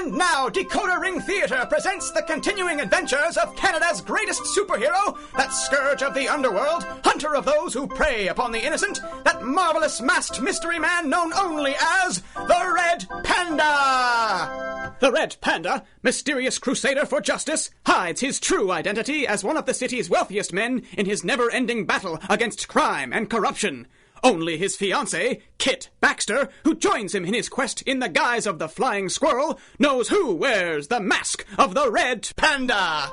And now, Decoder Ring Theatre presents the continuing adventures of Canada's greatest superhero, that scourge of the underworld, hunter of those who prey upon the innocent, that marvelous masked mystery man known only as the Red Panda! The Red Panda, mysterious crusader for justice, hides his true identity as one of the city's wealthiest men in his never-ending battle against crime and corruption. Only his fiancée, Kit Baxter, who joins him in his quest in the guise of the Flying Squirrel, knows who wears the mask of the Red Panda.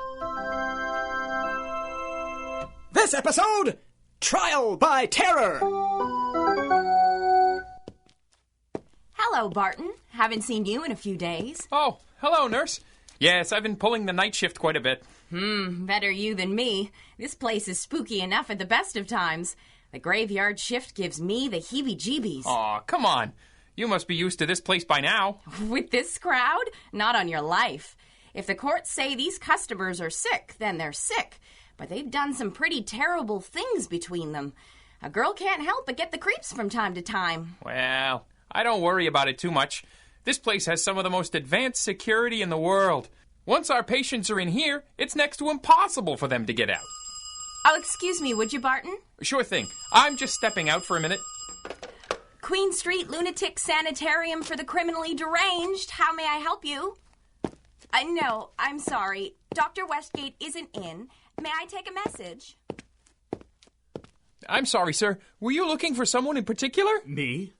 This episode, Trial by Terror. Hello, Barton. Haven't seen you in a few days. Oh, hello, nurse. Yes, I've been pulling the night shift quite a bit. Better you than me. This place is spooky enough at the best of times. The graveyard shift gives me the heebie-jeebies. Aw, come on. You must be used to this place by now. With this crowd? Not on your life. If the courts say these customers are sick, then they're sick. But they've done some pretty terrible things between them. A girl can't help but get the creeps from time to time. Well, I don't worry about it too much. This place has some of the most advanced security in the world. Once our patients are in here, it's next to impossible for them to get out. Oh, excuse me, would you, Barton? Sure thing. I'm just stepping out for a minute. Queen Street Lunatic Sanitarium for the Criminally Deranged. How may I help you? No, I'm sorry. Dr. Westgate isn't in. May I take a message? I'm sorry, sir. Were you looking for someone in particular? Me?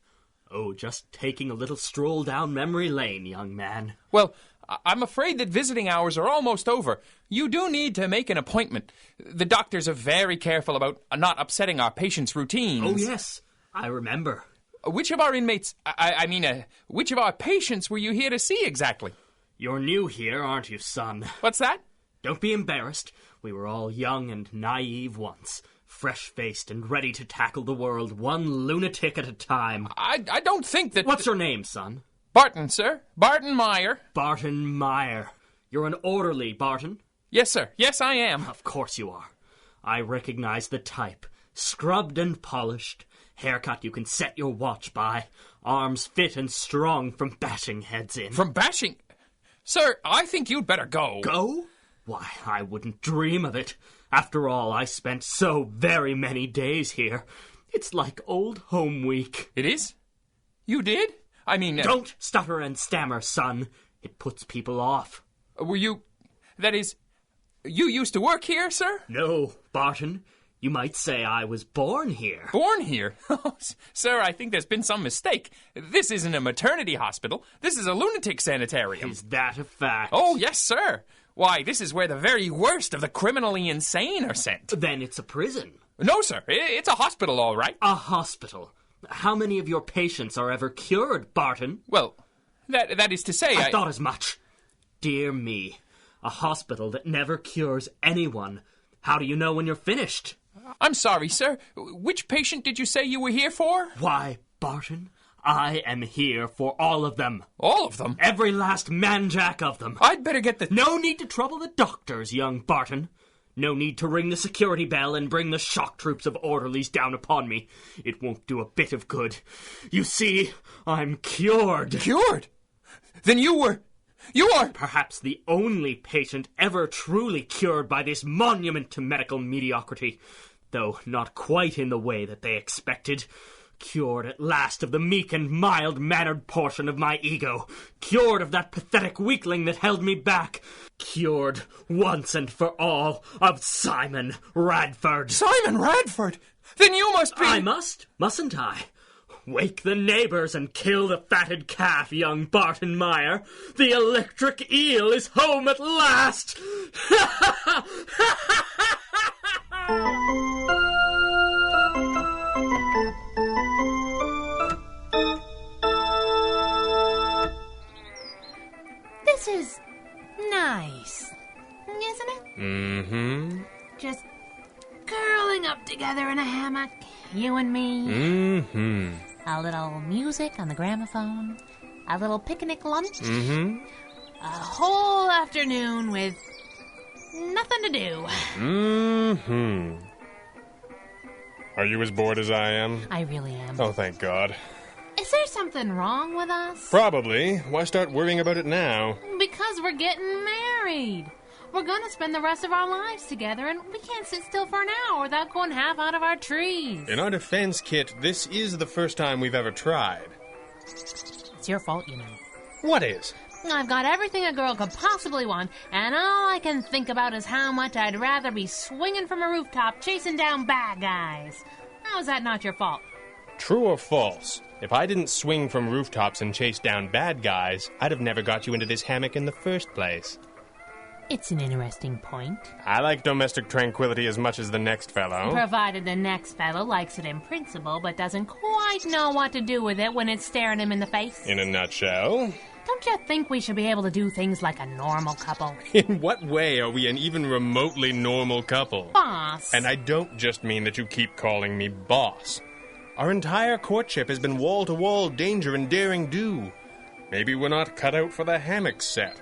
Oh, just taking a little stroll down memory lane, young man. Well, I'm afraid that visiting hours are almost over. You do need to make an appointment. The doctors are very careful about not upsetting our patients' routines. Oh, yes. I remember. Which of our inmates, which of our patients were you here to see exactly? You're new here, aren't you, son? What's that? Don't be embarrassed. We were all young and naive once. Fresh-faced and ready to tackle the world, one lunatic at a time. I don't think that... What's your name, son? Barton, sir. Barton Meyer. Barton Meyer. You're an orderly, Barton? Yes, sir. Yes, I am. Of course you are. I recognize the type. Scrubbed and polished. Haircut you can set your watch by. Arms fit and strong from bashing heads in. From bashing? Sir, I think you'd better go. Go? Why, I wouldn't dream of it. After all, I spent so very many days here. It's like old home week. It is? You did? Don't stutter and stammer, son. It puts people off. Were you... That is... You used to work here, sir? No, Barton. You might say I was born here. Born here? Sir, I think there's been some mistake. This isn't a maternity hospital. This is a lunatic sanitarium. Is that a fact? Oh, yes, sir. Why, this is where the very worst of the criminally insane are sent. Then it's a prison. No, sir. It's a hospital, all right. A hospital? How many of your patients are ever cured, Barton? Well, that is to say, I thought as much. Dear me. A hospital that never cures anyone. How do you know when you're finished? I'm sorry, sir. Which patient did you say you were here for? Why, Barton, I am here for all of them. All of them? Every last man-jack of them. I'd better get the... No need to trouble the doctors, young Barton. No need to ring the security bell and bring the shock troops of orderlies down upon me. It won't do a bit of good. You see, I'm cured. Cured? Then you are... Perhaps the only patient ever truly cured by this monument to medical mediocrity, though not quite in the way that they expected. Cured at last of the meek and mild-mannered portion of my ego. Cured of that pathetic weakling that held me back. Cured, once and for all, of Simon Radford. Simon Radford? Then you must be... I must, mustn't I? Wake the neighbors and kill the fatted calf, young Barton Meyer. The electric eel is home at last! This is nice, isn't it? Mm-hmm. Just curling up together in a hammock, you and me. Mm-hmm. A little music on the gramophone. A little picnic lunch. Mm-hmm. A whole afternoon with nothing to do. Mm-hmm. Are you as bored as I am? I really am. Oh, thank God. Is there something wrong with us? Probably. Why start worrying about it now? Because we're getting married. We're gonna spend the rest of our lives together, and we can't sit still for an hour without going half out of our trees. In our defense, Kit, this is the first time we've ever tried. It's your fault, you know. What is? I've got everything a girl could possibly want, and all I can think about is how much I'd rather be swinging from a rooftop chasing down bad guys. How is that not your fault? True or false? If I didn't swing from rooftops and chase down bad guys, I'd have never got you into this hammock in the first place. It's an interesting point. I like domestic tranquility as much as the next fellow. Provided the next fellow likes it in principle, but doesn't quite know what to do with it when it's staring him in the face. In a nutshell. Don't you think we should be able to do things like a normal couple? In what way are we an even remotely normal couple? Boss. And I don't just mean that you keep calling me boss. Our entire courtship has been wall-to-wall danger and daring do. Maybe we're not cut out for the hammock set.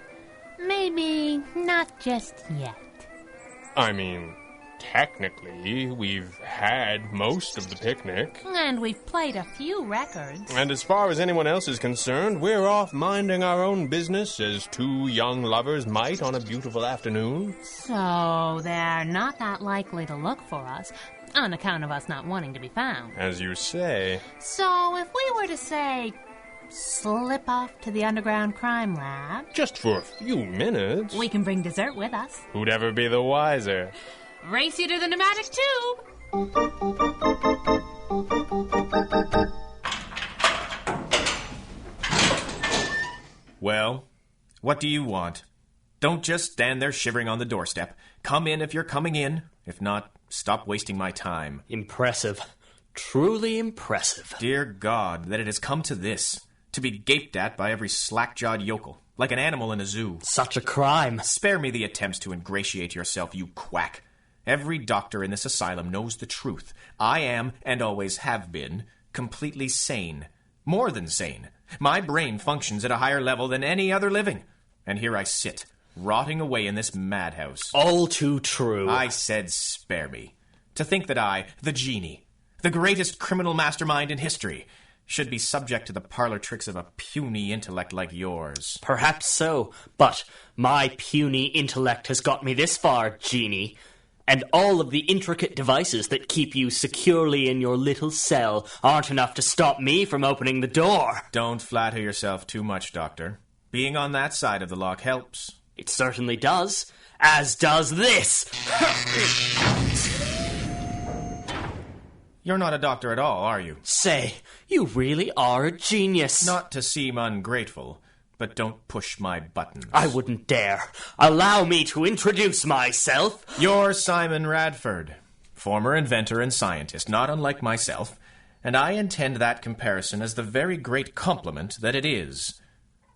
Maybe not just yet. I mean, technically, we've had most of the picnic. And we've played a few records. And as far as anyone else is concerned, we're off minding our own business as two young lovers might on a beautiful afternoon. So they're not that likely to look for us, on account of us not wanting to be found. As you say. So if we were to say, slip off to the underground crime lab, Just for a few minutes. we can bring dessert with us. Who'd ever be the wiser? Race you to the pneumatic tube. Well, what do you want? Don't just stand there shivering on the doorstep. Come in if you're coming in. If not, stop wasting my time. Impressive. Truly impressive. Dear God, that it has come to this. To be gaped at by every slack-jawed yokel, like an animal in a zoo. Such a crime. Spare me the attempts to ingratiate yourself, you quack. Every doctor in this asylum knows the truth. I am, and always have been, completely sane. More than sane. My brain functions at a higher level than any other living. And here I sit, rotting away in this madhouse. All too true. I said spare me. To think that I, the genie, the greatest criminal mastermind in history, should be subject to the parlor tricks of a puny intellect like yours. Perhaps so, but my puny intellect has got me this far, genie. And all of the intricate devices that keep you securely in your little cell aren't enough to stop me from opening the door. Don't flatter yourself too much, Doctor. Being on that side of the lock helps. It certainly does. As does this. You're not a doctor at all, are you? Say, you really are a genius. Not to seem ungrateful, but don't push my buttons. I wouldn't dare. Allow me to introduce myself. You're Simon Radford, former inventor and scientist, not unlike myself, and I intend that comparison as the very great compliment that it is.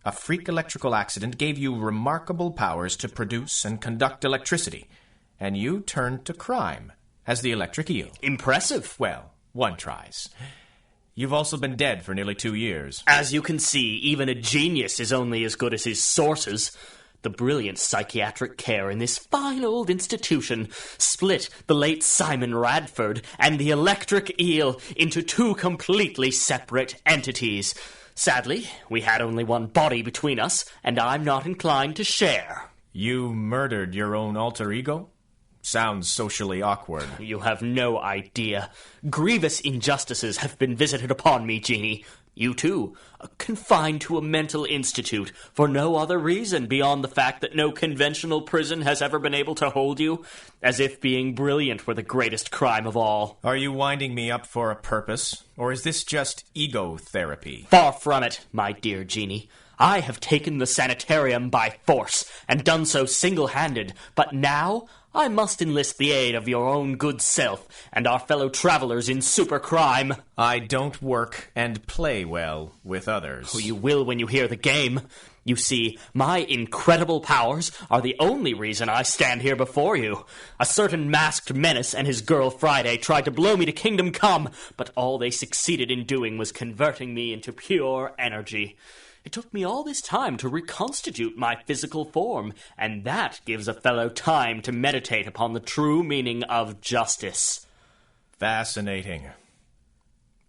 A freak electrical accident gave you remarkable powers to produce and conduct electricity, and you turned to crime as the electric eel. Impressive. Well, one tries. You've also been dead for nearly 2 years. As you can see, even a genius is only as good as his sources. The brilliant psychiatric care in this fine old institution split the late Simon Radford and the electric eel into two completely separate entities. Sadly, we had only one body between us, and I'm not inclined to share. You murdered your own alter ego? Sounds socially awkward. You have no idea. Grievous injustices have been visited upon me, Genie. You too, confined to a mental institute for no other reason beyond the fact that no conventional prison has ever been able to hold you, as if being brilliant were the greatest crime of all. Are you winding me up for a purpose, or is this just ego therapy? Far from it, my dear Genie. I have taken the sanitarium by force, and done so single-handed, but now I must enlist the aid of your own good self and our fellow travelers in supercrime. I don't work and play well with others. Oh, you will when you hear the game. You see, my incredible powers are the only reason I stand here before you. A certain masked menace and his girl Friday tried to blow me to Kingdom Come, but all they succeeded in doing was converting me into pure energy. It took me all this time to reconstitute my physical form, and that gives a fellow time to meditate upon the true meaning of justice. Fascinating.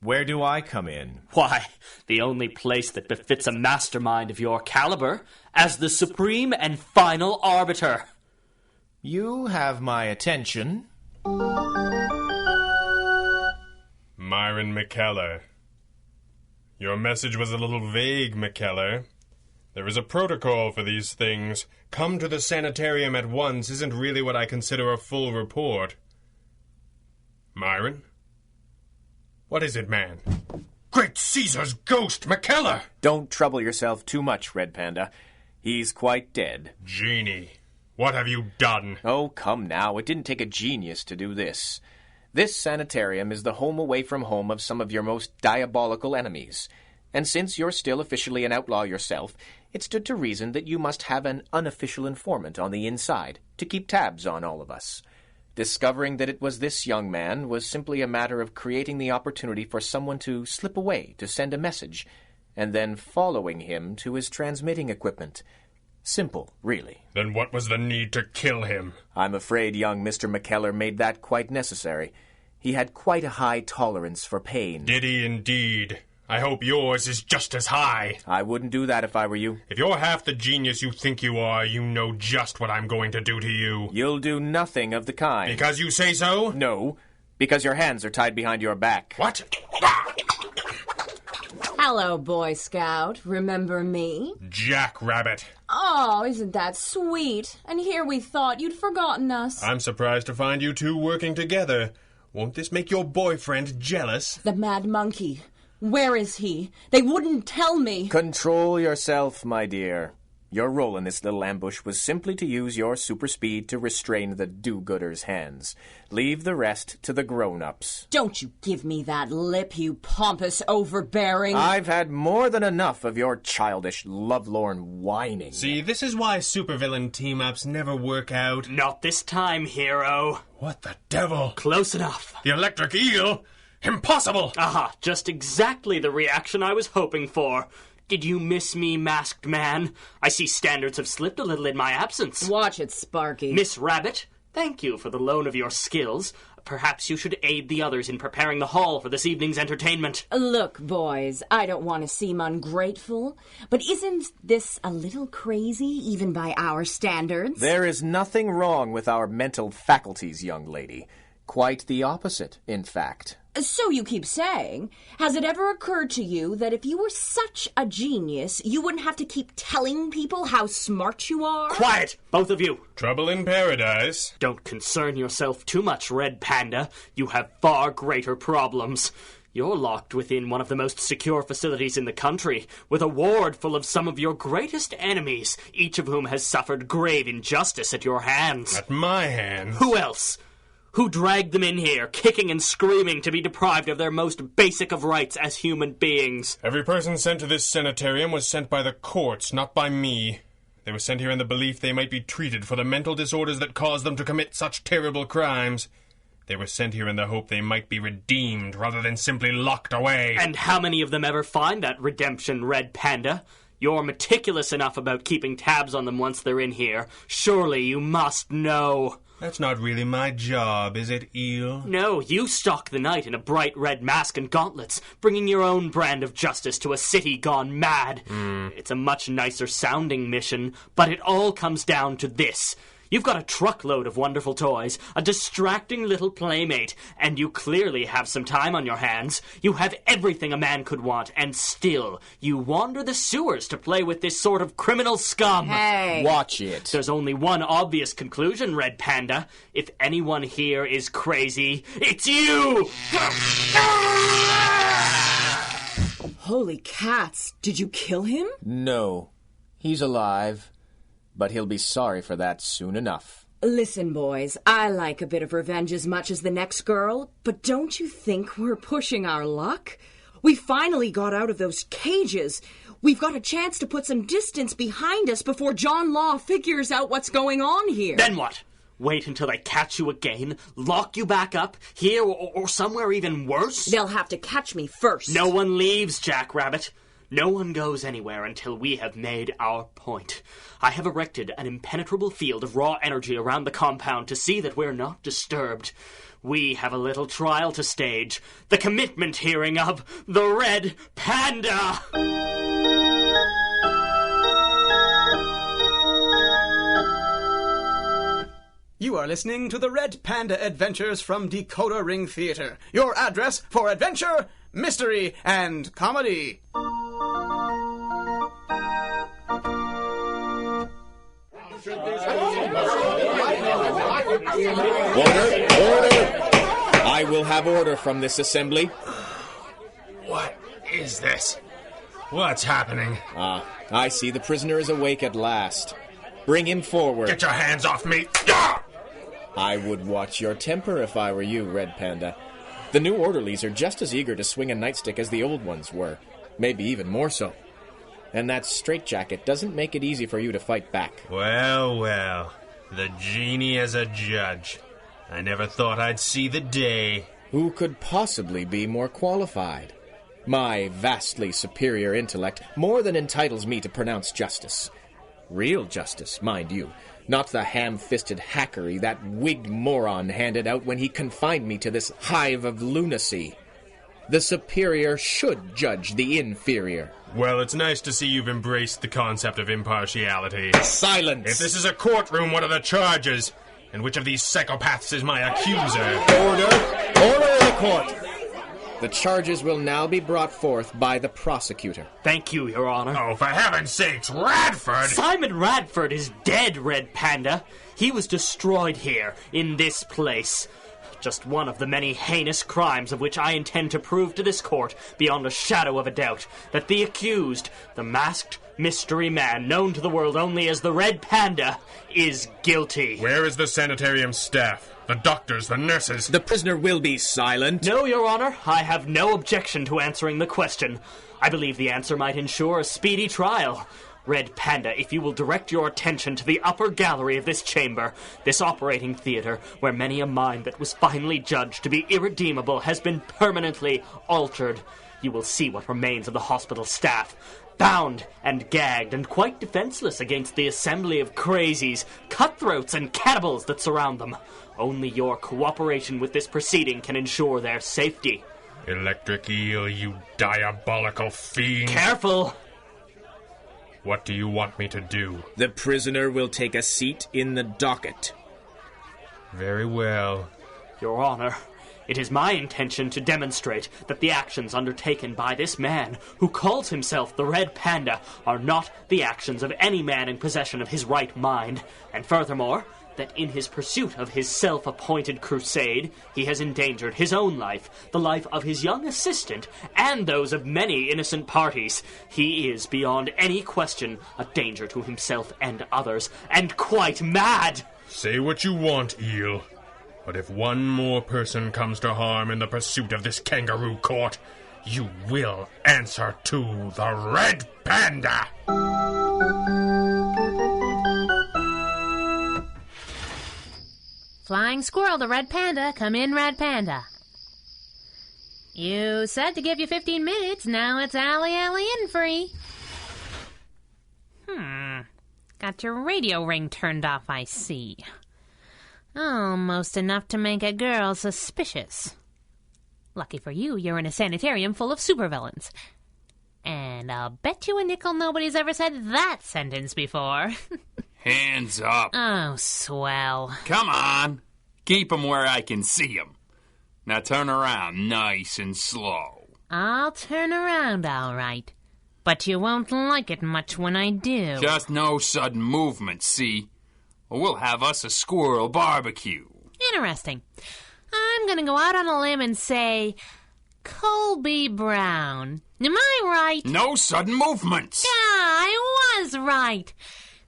Where do I come in? Why, the only place that befits a mastermind of your caliber, as the supreme and final arbiter. You have my attention. Myron McKellar. Your message was a little vague, McKellar. There is a protocol for these things. Come to the sanitarium at once isn't really what I consider a full report. Myron? What is it, man? Great Caesar's ghost, McKellar! Don't trouble yourself too much, Red Panda. He's quite dead. Genie, what have you done? Oh, come now. It didn't take a genius to do this. This sanitarium is the home away from home of some of your most diabolical enemies. And since you're still officially an outlaw yourself, it stood to reason that you must have an unofficial informant on the inside to keep tabs on all of us. Discovering that it was this young man was simply a matter of creating the opportunity for someone to slip away to send a message, and then following him to his transmitting equipment. Simple, really. Then what was the need to kill him? I'm afraid young Mr. McKellar made that quite necessary. He had quite a high tolerance for pain. Did he indeed? I hope yours is just as high. I wouldn't do that if I were you. If you're half the genius you think you are, you know just what I'm going to do to you. You'll do nothing of the kind. Because you say so? No, because your hands are tied behind your back. What? Hello, Boy Scout. Remember me? Jackrabbit. Oh, isn't that sweet? And here we thought you'd forgotten us. I'm surprised to find you two working together. Won't this make your boyfriend jealous? The Mad Monkey. Where is he? They wouldn't tell me. Control yourself, my dear. Your role in this little ambush was simply to use your super speed to restrain the do-gooder's hands. Leave the rest to the grown-ups. Don't you give me that lip, you pompous overbearing... I've had more than enough of your childish, lovelorn whining. See, this is why supervillain team-ups never work out. Not this time, hero. What the devil? Close enough. The electric eel? Impossible! Aha, just exactly the reaction I was hoping for. Did you miss me, masked man? I see standards have slipped a little in my absence. Watch it, Sparky. Miss Rabbit, thank you for the loan of your skills. Perhaps you should aid the others in preparing the hall for this evening's entertainment. Look, boys, I don't want to seem ungrateful, but isn't this a little crazy, even by our standards? There is nothing wrong with our mental faculties, young lady. Quite the opposite, in fact. So you keep saying. Has it ever occurred to you that if you were such a genius, you wouldn't have to keep telling people how smart you are? Quiet, both of you. Trouble in paradise. Don't concern yourself too much, Red Panda. You have far greater problems. You're locked within one of the most secure facilities in the country, with a ward full of some of your greatest enemies, each of whom has suffered grave injustice at your hands. At my hands? Who else? Who dragged them in here, kicking and screaming to be deprived of their most basic of rights as human beings? Every person sent to this sanitarium was sent by the courts, not by me. They were sent here in the belief they might be treated for the mental disorders that caused them to commit such terrible crimes. They were sent here in the hope they might be redeemed rather than simply locked away. And how many of them ever find that redemption, Red Panda? You're meticulous enough about keeping tabs on them once they're in here. Surely you must know. That's not really my job, is it, Eel? No, you stalk the night in a bright red mask and gauntlets, bringing your own brand of justice to a city gone mad. It's a much nicer sounding mission, but it all comes down to this. You've got a truckload of wonderful toys, a distracting little playmate, and you clearly have some time on your hands. You have everything a man could want, and still, you wander the sewers to play with this sort of criminal scum. Hey. Watch it. There's only one obvious conclusion, Red Panda. If anyone here is crazy, it's you! Holy cats, did you kill him? No. He's alive. But he'll be sorry for that soon enough. Listen, boys, I like a bit of revenge as much as the next girl, but don't you think we're pushing our luck? We finally got out of those cages. We've got a chance to put some distance behind us before John Law figures out what's going on here. Then what? Wait until they catch you again? Lock you back up? Here or somewhere even worse? They'll have to catch me first. No one leaves, Jackrabbit. No one goes anywhere until we have made our point. I have erected an impenetrable field of raw energy around the compound to see that we're not disturbed. We have a little trial to stage. The commitment hearing of the Red Panda! You are listening to the Red Panda Adventures from Decoder Ring Theater, your address for adventure, mystery, and comedy. Order! I will have order from this assembly. What is this? What's happening? I see the prisoner is awake at last. Bring him forward. Get your hands off me! I would watch your temper if I were you, Red Panda. The new orderlies are just as eager to swing a nightstick as the old ones were. Maybe even more so. And that straitjacket doesn't make it easy for you to fight back. Well. The genie as a judge. I never thought I'd see the day. Who could possibly be more qualified? My vastly superior intellect more than entitles me to pronounce justice. Real justice, mind you. Not the ham-fisted hackery that wigged moron handed out when he confined me to this hive of lunacy. The superior should judge the inferior. Well, it's nice to see you've embraced the concept of impartiality. Silence! If this is a courtroom, what are the charges? And which of these psychopaths is my accuser? Order in the court! The charges will now be brought forth by the prosecutor. Thank you, Your Honor. Oh, for heaven's sakes, Radford! Simon Radford is dead, Red Panda. He was destroyed here, in this place. Just one of the many heinous crimes of which I intend to prove to this court, beyond a shadow of a doubt, that the accused, the masked mystery man known to the world only as the Red Panda, is guilty. Where is the sanitarium staff? The doctors, the nurses? The prisoner will be silent. No, Your Honor. I have no objection to answering the question. I believe the answer might ensure a speedy trial. Red Panda, if you will direct your attention to the upper gallery of this chamber, this operating theater, where many a mind that was finally judged to be irredeemable has been permanently altered, you will see what remains of the hospital staff, bound and gagged and quite defenseless against the assembly of crazies, cutthroats, and cannibals that surround them. Only your cooperation with this proceeding can ensure their safety. Electric eel, you diabolical fiend! Careful! What do you want me to do? The prisoner will take a seat in the docket. Very well. Your Honor, it is my intention to demonstrate that the actions undertaken by this man, who calls himself the Red Panda, are not the actions of any man in possession of his right mind, and furthermore, that in his pursuit of his self-appointed crusade, he has endangered his own life, the life of his young assistant, and those of many innocent parties. He is, beyond any question, a danger to himself and others, and quite mad! Say what you want, Eel. But if one more person comes to harm in the pursuit of this kangaroo court, you will answer to the Red Panda! Flying Squirrel, the Red Panda. Come in, Red Panda. You said to give you 15 minutes. Now it's alley in free. Got your radio ring turned off, I see. Almost enough to make a girl suspicious. Lucky for you, you're in a sanitarium full of supervillains. And I'll bet you a nickel nobody's ever said that sentence before. Hands up. Oh, swell. Come on. Keep 'em where I can see 'em. Now turn around nice and slow. I'll turn around, all right. But you won't like it much when I do. Just no sudden movement, see? Or we'll have us a squirrel barbecue. Interesting. I'm gonna go out on a limb and say Colby Brown. Am I right? No sudden movements. Yeah, I was right.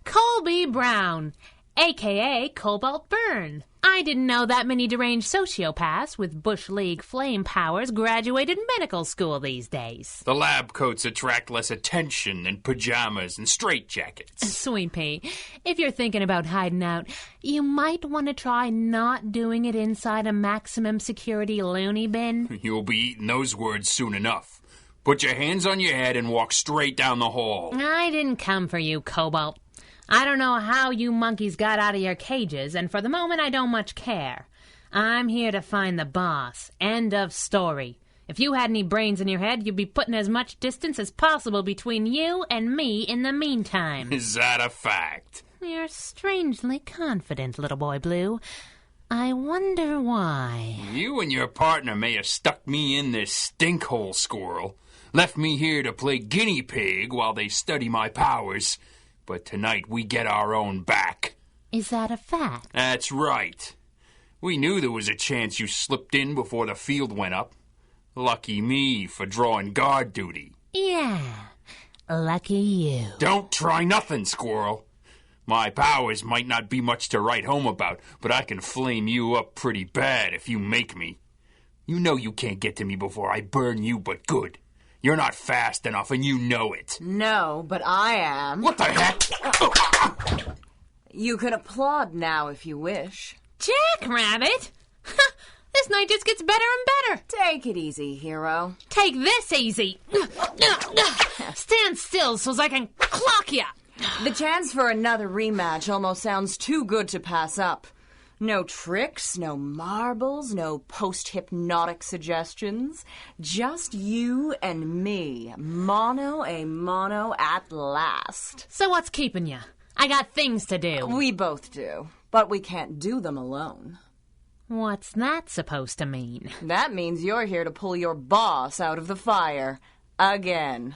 Colby Brown, a.k.a. Cobalt Byrne. I didn't know that many deranged sociopaths with Bush League flame powers graduated medical school these days. The lab coats attract less attention than pajamas and straitjackets. Sweet pea, if you're thinking about hiding out, you might want to try not doing it inside a maximum security loony bin. You'll be eating those words soon enough. Put your hands on your head and walk straight down the hall. I didn't come for you, Cobalt. I don't know how you monkeys got out of your cages, and for the moment I don't much care. I'm here to find the boss. End of story. If you had any brains in your head, you'd be putting as much distance as possible between you and me in the meantime. Is that a fact? You're strangely confident, little boy Blue. I wonder why. You and your partner may have stuck me in this stinkhole, Squirrel. Left me here to play guinea pig while they study my powers. But tonight we get our own back. Is that a fact? That's right. We knew there was a chance you slipped in before the field went up. Lucky me for drawing guard duty. Yeah, lucky you. Don't try nothing, Squirrel. My powers might not be much to write home about, but I can flame you up pretty bad if you make me. You know you can't get to me before I burn you, but good. You're not fast enough, and you know it. No, but I am. What the heck? You can applaud now if you wish. Jackrabbit? This night just gets better and better. Take it easy, hero. Take this easy. Stand still so I can clock ya. The chance for another rematch almost sounds too good to pass up. No tricks, no marbles, no post-hypnotic suggestions. Just you and me, mono a mono at last. So what's keeping ya? I got things to do. We both do, but we can't do them alone. What's that supposed to mean? That means you're here to pull your boss out of the fire. Again.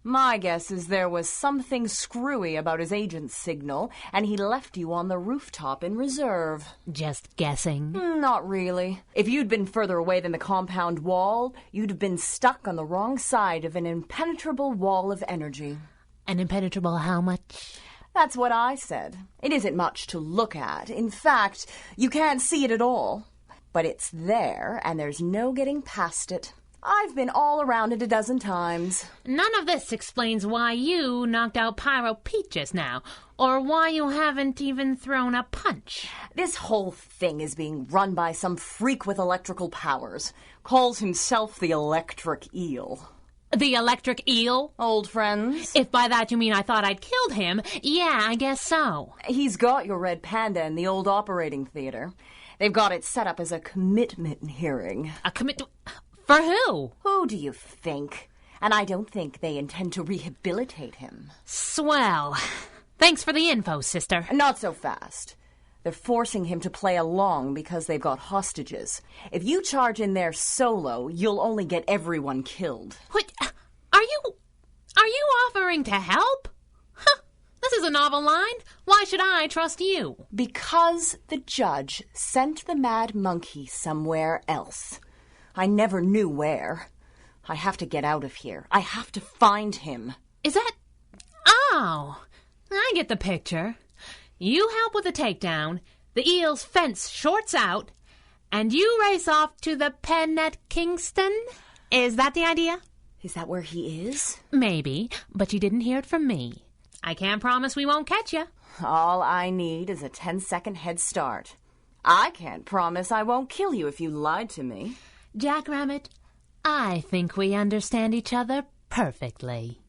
My guess is there was something screwy about his agent's signal, and he left you on the rooftop in reserve. Just guessing? Not really. If you'd been further away than the compound wall, you'd have been stuck on the wrong side of an impenetrable wall of energy. An impenetrable how much? That's what I said. It isn't much to look at. In fact, you can't see it at all. But it's there, and there's no getting past it. I've been all around it a dozen times. None of this explains why you knocked out Pyro Pete just now, or why you haven't even thrown a punch. This whole thing is being run by some freak with electrical powers. Calls himself the Electric Eel. The Electric Eel? Old friends? If by that you mean I thought I'd killed him, yeah, I guess so. He's got your Red Panda in the old operating theater. They've got it set up as a commitment hearing. A For who? Who do you think? And I don't think they intend to rehabilitate him. Swell. Thanks for the info, sister. Not so fast. They're forcing him to play along because they've got hostages. If you charge in there solo, you'll only get everyone killed. What? Are you offering to help? Huh. This is a novel line. Why should I trust you? Because the judge sent the mad monkey somewhere else. I never knew where. I have to get out of here. I have to find him. Is that... Oh, I get the picture. You help with the takedown, the eel's fence shorts out, and you race off to the pen at Kingston? Is that the idea? Is that where he is? Maybe, but you didn't hear it from me. I can't promise we won't catch you. All I need is a 10-second head start. I can't promise I won't kill you if you lied to me. Jackrabbit, I think we understand each other perfectly.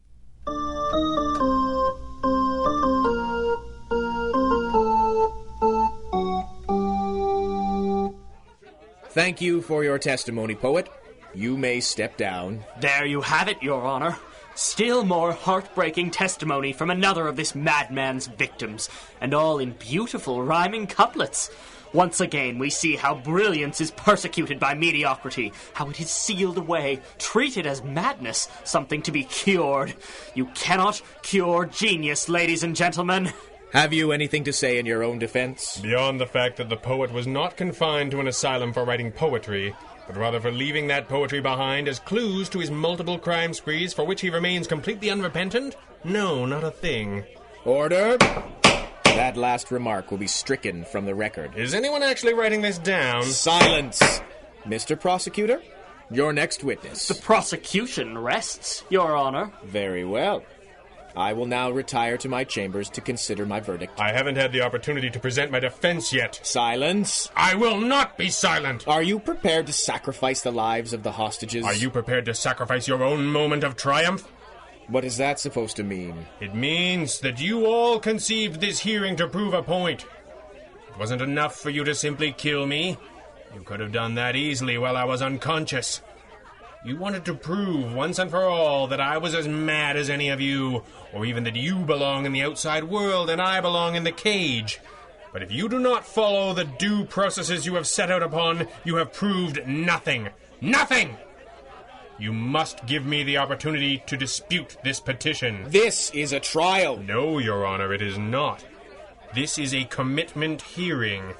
Thank you for your testimony, poet. You may step down. There you have it, Your Honor. Still more heartbreaking testimony from another of this madman's victims, and all in beautiful rhyming couplets. Once again, we see how brilliance is persecuted by mediocrity, how it is sealed away, treated as madness, something to be cured. You cannot cure genius, ladies and gentlemen. Have you anything to say in your own defense? Beyond the fact that the poet was not confined to an asylum for writing poetry, but rather for leaving that poetry behind as clues to his multiple crime sprees for which he remains completely unrepentant? No, not a thing. Order! That last remark will be stricken from the record. Is anyone actually writing this down? Silence! Mr. Prosecutor, your next witness. The prosecution rests, Your Honor. Very well. I will now retire to my chambers to consider my verdict. I haven't had the opportunity to present my defense yet. Silence. I will not be silent. Are you prepared to sacrifice the lives of the hostages? Are you prepared to sacrifice your own moment of triumph? What is that supposed to mean? It means that you all conceived this hearing to prove a point. It wasn't enough for you to simply kill me. You could have done that easily while I was unconscious. You wanted to prove once and for all that I was as mad as any of you, or even that you belong in the outside world and I belong in the cage. But if you do not follow the due processes you have set out upon, you have proved nothing. Nothing! You must give me the opportunity to dispute this petition. This is a trial. No, Your Honor, it is not. This is a commitment hearing.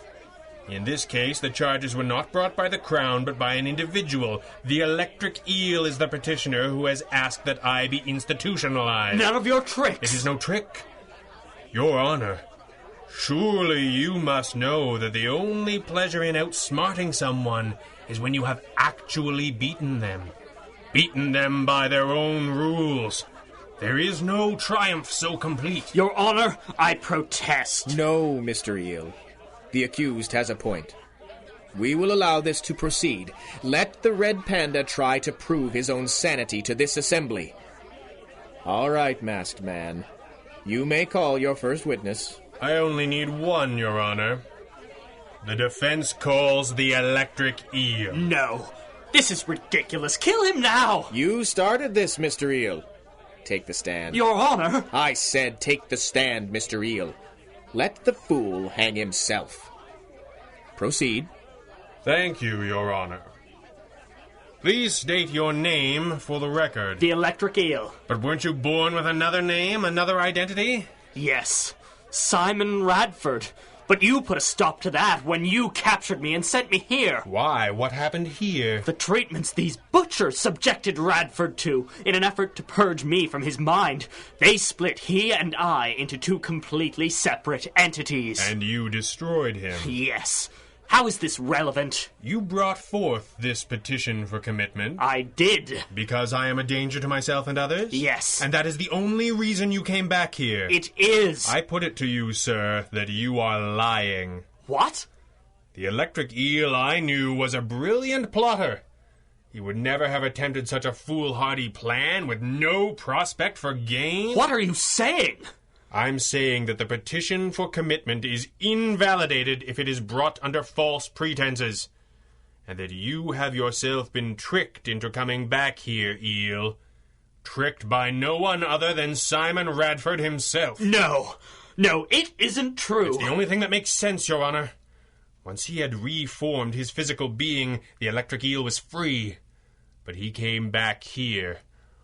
In this case, the charges were not brought by the Crown, but by an individual. The Electric Eel is the petitioner who has asked that I be institutionalized. None of your tricks! It is no trick. Your Honor, surely you must know that the only pleasure in outsmarting someone is when you have actually beaten them. Beaten them by their own rules. There is no triumph so complete. Your Honor, I protest. No, Mr. Eel. The accused has a point. We will allow this to proceed. Let the Red Panda try to prove his own sanity to this assembly. All right, masked man. You may call your first witness. I only need one, Your Honor. The defense calls the Electric Eel. No. This is ridiculous. Kill him now! You started this, Mr. Eel. Take the stand. Your Honor! I said take the stand, Mr. Eel. Let the fool hang himself. Proceed. Thank you, Your Honor. Please state your name for the record. The Electric Eel. But weren't you born with another name, another identity? Yes. Simon Radford. But you put a stop to that when you captured me and sent me here. Why? What happened here? The treatments these butchers subjected Radford to in an effort to purge me from his mind. They split he and I into two completely separate entities. And you destroyed him? Yes. How is this relevant? You brought forth this petition for commitment. I did. Because I am a danger to myself and others? Yes. And that is the only reason you came back here? It is. I put it to you, sir, that you are lying. What? The Electric Eel I knew was a brilliant plotter. He would never have attempted such a foolhardy plan with no prospect for gain. What are you saying? I'm saying that the petition for commitment is invalidated if it is brought under false pretenses, and that you have yourself been tricked into coming back here, Eel. Tricked by no one other than Simon Radford himself. No, it isn't true. It's the only thing that makes sense, Your Honor. Once he had reformed his physical being, the Electric Eel was free. But he came back here.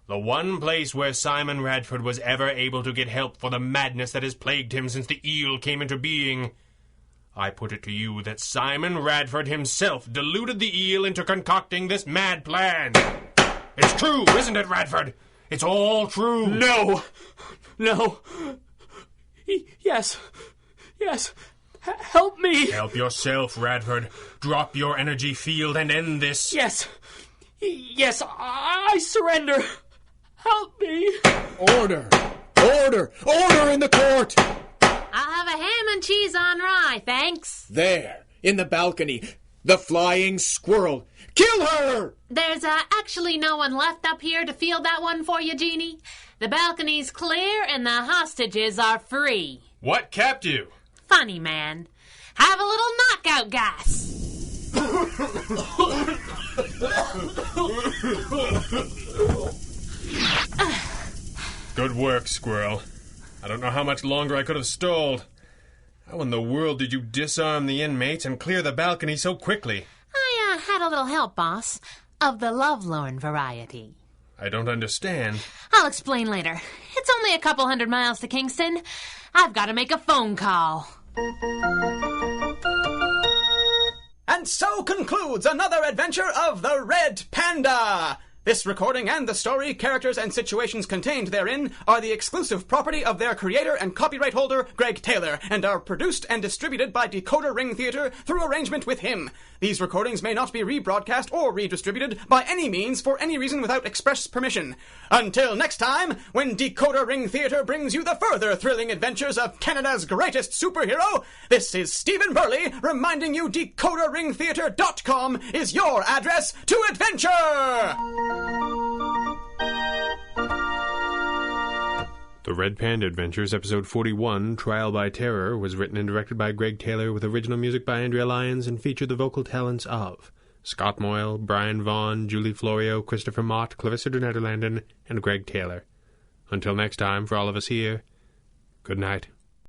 The one place where Simon Radford was ever able to get help for the madness that has plagued him since the eel came into being. I put it to you that Simon Radford himself deluded the eel into concocting this mad plan. It's true, isn't it, Radford? It's all true. No. Yes. Help me. Help yourself, Radford. Drop your energy field and end this. Yes, I surrender. Help me! Order! Order in the court! I'll have a ham and cheese on rye, thanks. There, in the balcony, the flying squirrel. Kill her! There's actually no one left up here to field that one for you, Jeannie. The balcony's clear and the hostages are free. What kept you? Funny, man. Have a little knockout gas. Good work, Squirrel. I don't know how much longer I could have stalled. How in the world did you disarm the inmates and clear the balcony so quickly? I had a little help, boss. Of the lovelorn variety. I don't understand. I'll explain later. It's only a couple 100 miles to Kingston. I've got to make a phone call. And so concludes another adventure of the Red Panda. This recording and the story, characters, and situations contained therein are the exclusive property of their creator and copyright holder, Greg Taylor, and are produced and distributed by Decoder Ring Theatre through arrangement with him. These recordings may not be rebroadcast or redistributed by any means for any reason without express permission. Until next time, when Decoder Ring Theatre brings you the further thrilling adventures of Canada's greatest superhero, this is Stephen Burley reminding you DecoderRingTheatre.com is your address to adventure! The Red Panda Adventures, Episode 41, Trial by Terror, was written and directed by Greg Taylor with original music by Andrea Lyons and featured the vocal talents of Scott Moyle, Brian Vaughn, Julie Florio, Christopher Mott, Clarissa de Nederlanden, and Greg Taylor. Until next time, for all of us here, good night.